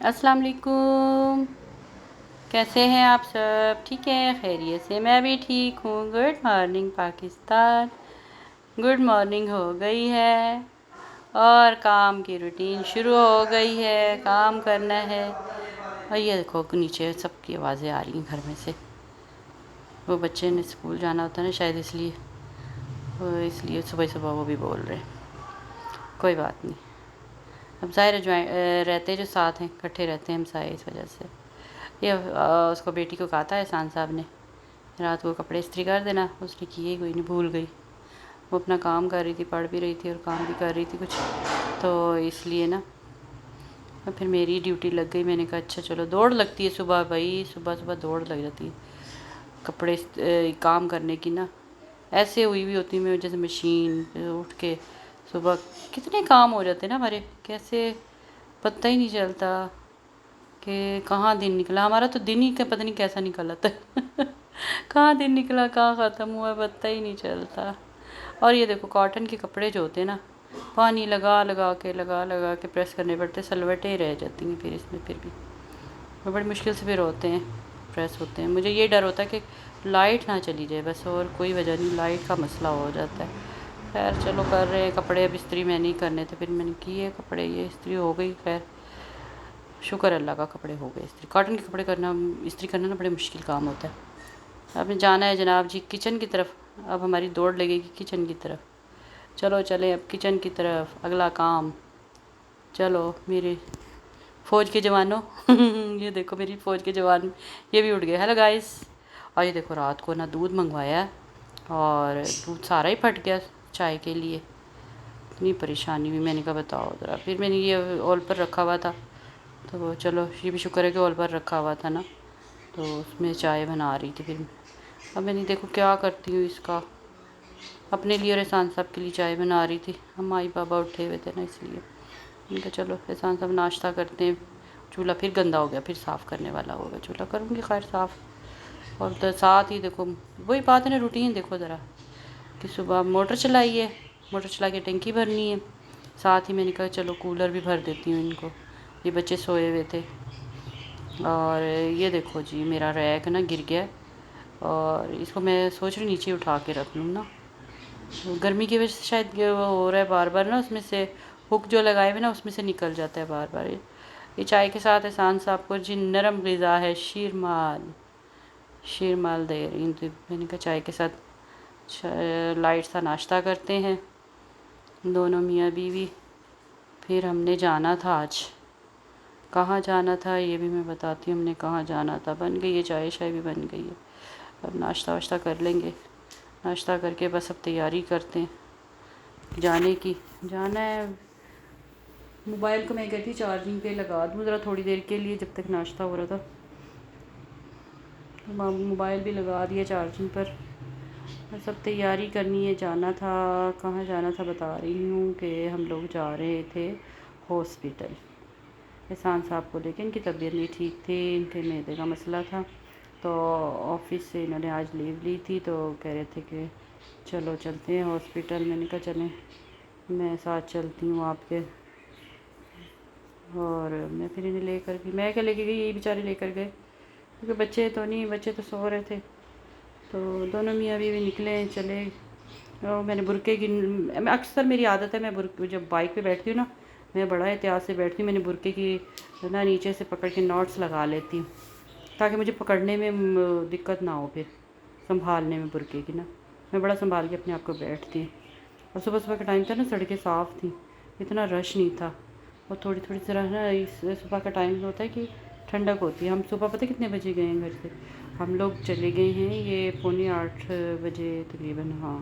السلام علیکم، کیسے ہیں آپ سب؟ ٹھیک ہے، خیریت سے؟ میں بھی ٹھیک ہوں۔ Good morning Pakistan, good morning ہو گئی ہے اور کام کی روٹین شروع ہو گئی ہے، کام کرنا ہے۔ اور یہ دیکھو نیچے سب کی آوازیں آ رہی ہیں گھر میں سے، وہ بچے نے اسکول جانا ہوتا ہے نا شاید، اس لیے صبح صبح وہ بھی بول رہے ہیں۔ کوئی بات نہیں، اب ظاہر ہے رہتے جو ساتھ ہیں، اکٹھے رہتے ہیں ہم سارے، اس وجہ سے یہ اس کو بیٹی کو کہا تھا احسان صاحب نے رات کو کپڑے استری کر دینا، اس نے کیے کوئی نہیں، بھول گئی۔ وہ اپنا کام کر رہی تھی، پڑھ بھی رہی تھی اور کام بھی کر رہی تھی کچھ، تو اس لیے نا اور پھر میری ڈیوٹی لگ گئی۔ میں نے کہا اچھا چلو، دوڑ لگتی ہے صبح بھائی، صبح صبح دوڑ لگ جاتی ہے کپڑے کام کرنے کی نا۔ ایسے ہوئی بھی ہوتی میں جیسے مشین اٹھ کے صبح کتنے کام ہو جاتے ہیں نا ہمارے، کیسے پتہ ہی نہیں چلتا کہ کہاں دن نکلا ہمارا، تو دن ہی کا پتہ نہیں کیسا نکل آتا ہے کہاں دن نکلا کہاں ختم ہوا پتہ ہی نہیں چلتا۔ اور یہ دیکھو کاٹن کے کپڑے جو ہوتے ہیں نا، پانی لگا لگا کے پریس کرنے پڑتے، سلوٹیں رہ جاتی ہیں پھر اس میں، پھر بھی وہ بڑی مشکل سے پھر ہوتے ہیں، پریس ہوتے ہیں۔ مجھے یہ ڈر ہوتا ہے کہ لائٹ نہ چلی جائے بس، اور کوئی وجہ نہیں، لائٹ کا مسئلہ ہو جاتا ہے۔ خیر چلو کر رہے ہیں کپڑے، اب استری میں نہیں کرنے تھے، پھر میں نے کیے کپڑے، یہ استری ہو گئی۔ خیر شکر اللہ کا، کپڑے ہو گئے استری۔ کاٹن کے کپڑے کرنا، استری کرنا نا بڑے مشکل کام ہوتا ہے۔ اب جانا ہے جناب جی کچن کی طرف، اب ہماری دوڑ لگے گی کچن کی طرف۔ چلو چلیں اب کچن کی طرف، اگلا کام۔ چلو میرے فوج کے جوانوں یہ دیکھو میری فوج کے جوان، یہ بھی اٹھ گئے۔ Hello guys. اور یہ دیکھو رات کو نا دودھ منگوایا اور دودھ سارا ہی پھٹ گیا چائے کے لیے، اتنی پریشانی ہوئی۔ میں نے کہا بتاؤ ذرا، پھر میں نے یہ اول پر رکھا ہوا تھا، تو چلو یہ بھی شکر ہے کہ اول پر رکھا ہوا تھا نا، تو اس میں چائے بنا رہی تھی۔ پھر اب میں نے دیکھو کیا کرتی ہوں، اس کا اپنے لیے اور احسان صاحب کے لیے چائے بنا رہی تھی۔ ہم مائی بابا اٹھے ہوئے تھے نا، اس لیے میں نے کہا چلو احسان صاحب ناشتہ کرتے ہیں۔ چولہا پھر گندا ہو گیا، پھر صاف کرنے والا ہوگا چولہا، کروں گی خیر صاف۔ اور ساتھ ہی دیکھو وہی بات ہے نا، روٹین دیکھو ذرا، کہ صبح موٹر چلائی ہے، موٹر چلا کے ٹنکی بھرنی ہے، ساتھ ہی میں نے کہا چلو کولر بھی بھر دیتی ہوں ان کو، یہ بچے سوئے ہوئے تھے۔ اور یہ دیکھو جی میرا ریک نا گر گیا، اور اس کو میں سوچ رہی نیچے اٹھا کے رکھ لوں نا، گرمی کی وجہ سے شاید یہ وہ ہو رہا ہے بار بار نا، اس میں سے ہک جو لگائے ہوئے نا اس میں سے نکل جاتا ہے بار بار۔ یہ چائے کے ساتھ احسان صاحب کو جی نرم غذا ہے، شیرمال دے رہی تھی۔ میں نے کہا چائے کے ساتھ لائٹ سا ناشتہ کرتے ہیں دونوں میاں بیوی۔ پھر ہم نے جانا تھا آج، کہاں جانا تھا یہ بھی میں بتاتی ہوں، ہم نے کہاں جانا تھا۔ بن گئی ہے چائے، شائے بھی بن گئی ہے، اب ناشتہ واشتہ کر لیں گے، ناشتہ کر کے بس اب تیاری کرتے ہیں جانے کی۔ جانا ہے، موبائل کو میں کہتی چارجنگ پہ لگا دوں ذرا تھوڑی دیر کے لیے، جب تک ناشتہ ہو رہا تھا موبائل بھی لگا دیا چارجنگ پر، بس اب تیاری کرنی ہے۔ جانا تھا، کہاں جانا تھا بتا رہی ہوں، کہ ہم لوگ جا رہے تھے ہاسپٹل احسان صاحب کو لے کے، ان کی طبیعت نہیں ٹھیک تھی، ان کے معدے کا مسئلہ تھا، تو آفس سے انہوں نے آج لیو لی تھی، تو کہہ رہے تھے کہ چلو چلتے ہیں ہاسپٹل۔ میں نے کہا چلیں، میں ساتھ چلتی ہوں آپ کے، اور میں پھر انہیں لے کر گئی، میں کیا لے کے گئی، یہی بیچارے لے کر گئے، کیونکہ بچے تو نہیں، بچے تو سو رہے تھے، تو دونوں میاں بیوی نکلے چلے۔ اور میں نے برقعے کی، اکثر میری عادت ہے، میں جب بائک پہ بیٹھتی ہوں نا، میں بڑا احتیاط سے بیٹھتی ہوں، میں نے برقعے کی نا نیچے سے پکڑ کے نوٹس لگا لیتی ہوں، تاکہ مجھے پکڑنے میں دقت نہ ہو، پھر سنبھالنے میں برقعے کی نا، میں بڑا سنبھال کے اپنے آپ کو بیٹھتی ہوں۔ اور صبح صبح کا ٹائم تھا نا، سڑکیں صاف تھیں، اتنا رش نہیں تھا، اور تھوڑی تھوڑی طرح نا اس صبح کا ٹائم ہوتا ہے کہ ٹھنڈک ہوتی ہے۔ ہم صبح پتہ کتنے بجے گئے ہیں گھر سے؟ ہم لوگ چلے گئے ہیں یہ 7:45 بجے تقریباً، ہاں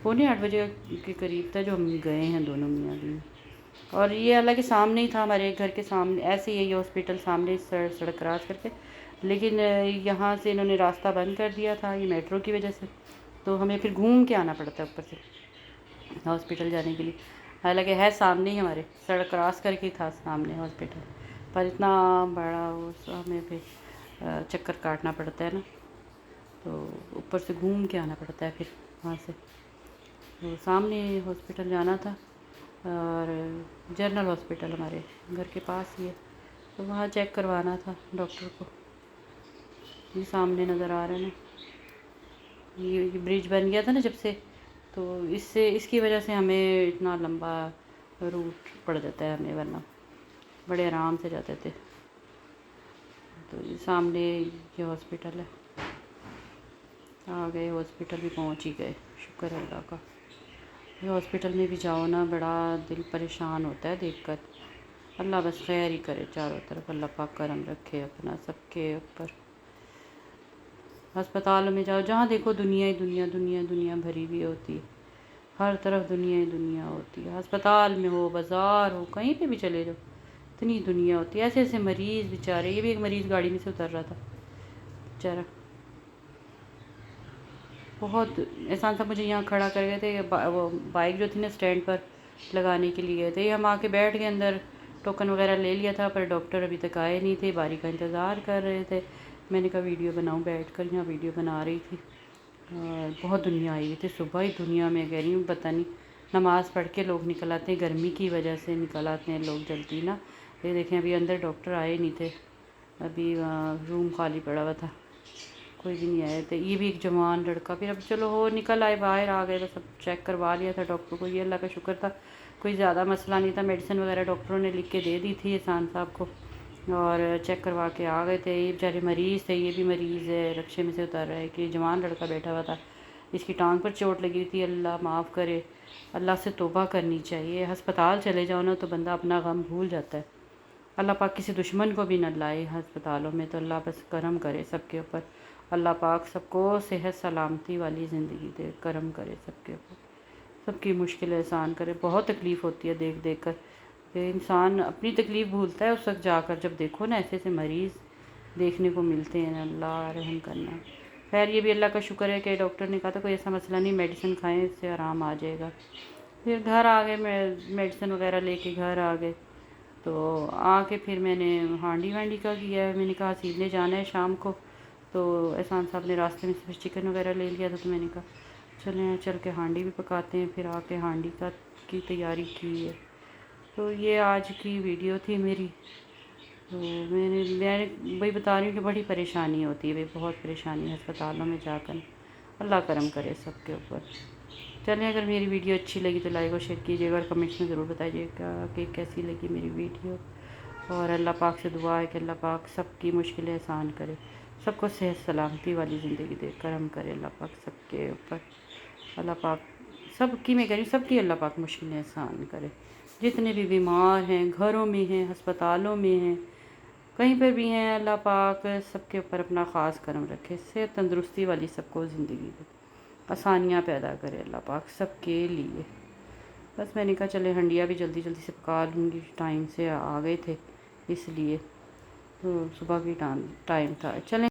7:45 بجے کے قریب تھا جو ہم گئے ہیں دونوں میاں بیوی۔ اور یہ حالانکہ سامنے ہی تھا ہمارے گھر کے سامنے، ایسے ہی ہاسپٹل سامنے سڑک کراس کر کے، لیکن یہاں سے انہوں نے راستہ بند کر دیا تھا یہ میٹرو کی وجہ سے، تو ہمیں پھر گھوم کے آنا پڑتا ہے اوپر سے ہاسپٹل جانے کے لیے، حالانکہ ہے سامنے ہی، ہمارے سڑک کراس کر کے تھا سامنے ہاسپٹل، پر اتنا بڑا ہمیں پھر چکر کاٹنا پڑتا ہے نا، تو اوپر سے گھوم کے آنا پڑتا ہے پھر وہاں سے، تو سامنے ہاسپٹل جانا تھا، اور جنرل ہاسپٹل ہمارے گھر کے پاس ہی ہے، تو وہاں چیک کروانا تھا ڈاکٹر کو. یہ سامنے نظر آ رہا ہے نا, یہ برج بن گیا تھا نا جب سے, تو اس کی وجہ سے ہمیں اتنا لمبا روٹ پڑ جاتا ہے ہمیں, ورنہ بڑے آرام سے جاتے تھے. تو یہ سامنے یہ ہاسپٹل ہے, آ گئے ہاسپٹل بھی پہنچ ہی گئے, شکر ہے اللہ کا. یہ ہاسپٹل میں بھی جاؤ نا بڑا دل پریشان ہوتا ہے دیکھ کر. اللہ بس خیر ہی کرے چاروں طرف, اللہ پاک کرم رکھے اپنا سب کے اوپر. ہسپتالوں میں جاؤ جہاں دیکھو دنیا ہی دنیا, دنیا دنیا بھری ہوئی ہوتی ہے, ہر طرف دنیا ہی دنیا ہوتی ہے. ہسپتال میں ہو, بازار ہو, کہیں پہ بھی چلے جاؤ اتنی دنیا ہوتی ہے. ایسے ایسے مریض بیچارے, یہ بھی ایک مریض گاڑی میں سے اتر رہا تھا بیچارہ, بہت احسان صاحب مجھے یہاں کھڑا کر گئے تھے. وہ بائک جو تھی نا اسٹینڈ پر لگانے کے لیے گئے تھے, ہم آ کے بیٹھ گئے اندر, ٹوکن وغیرہ لے لیا تھا, پر ڈاکٹر ابھی تک آئے نہیں تھے, باری کا انتظار کر رہے تھے. میں نے کہا ویڈیو بناؤں بیٹھ کر, یہاں ویڈیو بنا رہی تھی. اور بہت دنیا آئی ہوئی تھی صبح ہی, دنیا میں کہہ رہی ہوں پتہ نہیں, نماز پڑھ کے لوگ نکل آتے ہیں, گرمی کی وجہ سے نکل آتے ہیں لوگ جلدی نا. یہ دیکھیں ابھی اندر ڈاکٹر آئے نہیں تھے, ابھی روم خالی پڑا ہوا تھا, کوئی بھی نہیں آئے تھے. یہ بھی ایک جوان لڑکا, پھر اب چلو ہو نکل آئے, باہر آ گئے, بس اب چیک کروا لیا تھا ڈاکٹر کو, یہ اللہ کا شکر تھا کوئی زیادہ مسئلہ نہیں تھا. میڈیسن وغیرہ ڈاکٹروں نے لکھ کے دے دی تھی احسان صاحب کو, اور چیک کروا کے آ گئے تھے. یہ بیچارے مریض تھے, یہ بھی مریض ہے, رکشے میں سے اتر رہا ہے کہ جوان لڑکا بیٹھا ہوا تھا, اس کی ٹانگ پر چوٹ لگی تھی. اللہ معاف کرے, اللہ سے توبہ کرنی چاہیے. ہسپتال چلے جاؤ نا تو بندہ اپنا غم بھول جاتا ہے. اللہ پاک کسی دشمن کو بھی نہ لائے ہسپتالوں میں, تو اللہ بس کرم کرے سب کے اوپر. اللہ پاک سب کو صحت سلامتی والی زندگی دے, کرم کرے سب کے اوپر, سب کی مشکل آسان کرے. بہت تکلیف ہوتی ہے دیکھ دیکھ کر, کہ انسان اپنی تکلیف بھولتا ہے اس وقت جا کر, جب دیکھو نا ایسے ایسے مریض دیکھنے کو ملتے ہیں. اللہ رحم کرنا. خیر یہ بھی اللہ کا شکر ہے کہ ڈاکٹر نے کہا تھا کوئی ایسا مسئلہ نہیں, میڈیسن کھائیں اس سے آرام آ جائے گا. پھر گھر آ گئے, میڈیسن وغیرہ لے کے گھر آ گئے. تو آ کے پھر میں نے ہانڈی وانڈی کا کیا ہے, میں نے کہا حسیب نے جانا ہے شام کو, تو احسان صاحب نے راستے میں سے چکن وغیرہ لے لیا تھا, تو میں نے کہا چلیں چل کے ہانڈی بھی پکاتے ہیں. پھر آ کے ہانڈی کی تیاری کی ہے. تو یہ آج کی ویڈیو تھی میری. تو میں وہی بتا رہی ہوں کہ بڑی پریشانی ہوتی ہے, بہت پریشانی ہسپتالوں میں جا کر. اللہ کرم کرے سب کے اوپر. چلیں اگر میری ویڈیو اچھی لگی تو لائک اور شیئر کیجیے گا, اور کمنٹس میں ضرور بتائیے گا کہ کیسی لگی میری ویڈیو. اور اللہ پاک سے دعا ہے کہ اللہ پاک سب کی مشکلیں آسان کرے, سب کو صحت سلامتی والی زندگی دے, کرم کرے اللہ پاک سب کے اوپر. اللہ پاک سب کی, میں کہہ رہی ہوں سب کی اللہ پاک مشکلیں آسان کرے. جتنے بھی بیمار ہیں, گھروں میں ہیں, ہسپتالوں میں ہیں, کہیں پر بھی ہیں, اللہ پاک سب کے اوپر اپنا خاص کرم رکھے. صحت تندرستی والی سب کو زندگی دے, آسانیاں پیدا کرے اللہ پاک سب کے لیے. بس میں نے کہا چلے ہنڈیا بھی جلدی جلدی سے پکا لوں گی, ٹائم سے آ گئے تھے اس لیے, تو صبح کی ٹائم تھا. چلیں